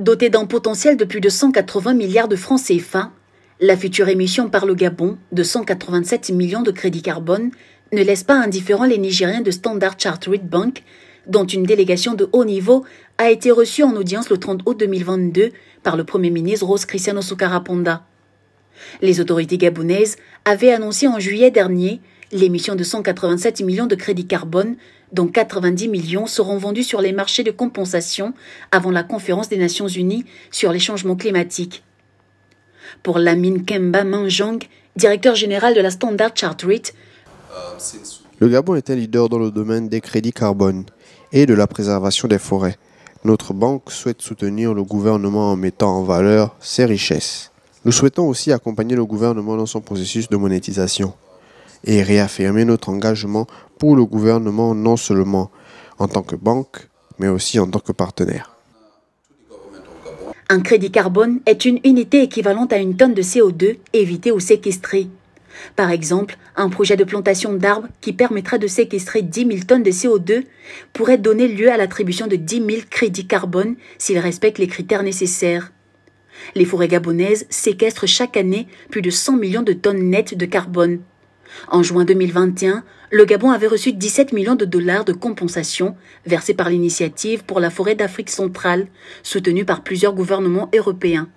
Dotée d'un potentiel de plus de 180 milliards de francs CFA, la future émission par le Gabon de 187 millions de crédits carbone ne laisse pas indifférents les Nigériens de Standard Chartered Bank, dont une délégation de haut niveau a été reçue en audience le 30 août 2022 par le Premier ministre Rose Christian Osunkara Ponda. Les autorités gabonaises avaient annoncé en juillet dernier l'émission de 187 millions de crédits carbone, dont 90 millions seront vendus sur les marchés de compensation avant la conférence des Nations Unies sur les changements climatiques. Pour Lamine Kemba Manjang, directeur général de la Standard Chartered, le Gabon est un leader dans le domaine des crédits carbone et de la préservation des forêts. Notre banque souhaite soutenir le gouvernement en mettant en valeur ses richesses. Nous souhaitons aussi accompagner le gouvernement dans son processus de monétisation et réaffirmer notre engagement pour le gouvernement non seulement en tant que banque, mais aussi en tant que partenaire. Un crédit carbone est une unité équivalente à une tonne de CO2 évitée ou séquestrée. Par exemple, un projet de plantation d'arbres qui permettra de séquestrer 10 000 tonnes de CO2 pourrait donner lieu à l'attribution de 10 000 crédits carbone s'il respecte les critères nécessaires. Les forêts gabonaises séquestrent chaque année plus de 100 millions de tonnes nettes de carbone. En juin 2021, le Gabon avait reçu 17 millions de dollars de compensation versés par l'Initiative pour la forêt d'Afrique centrale, soutenue par plusieurs gouvernements européens.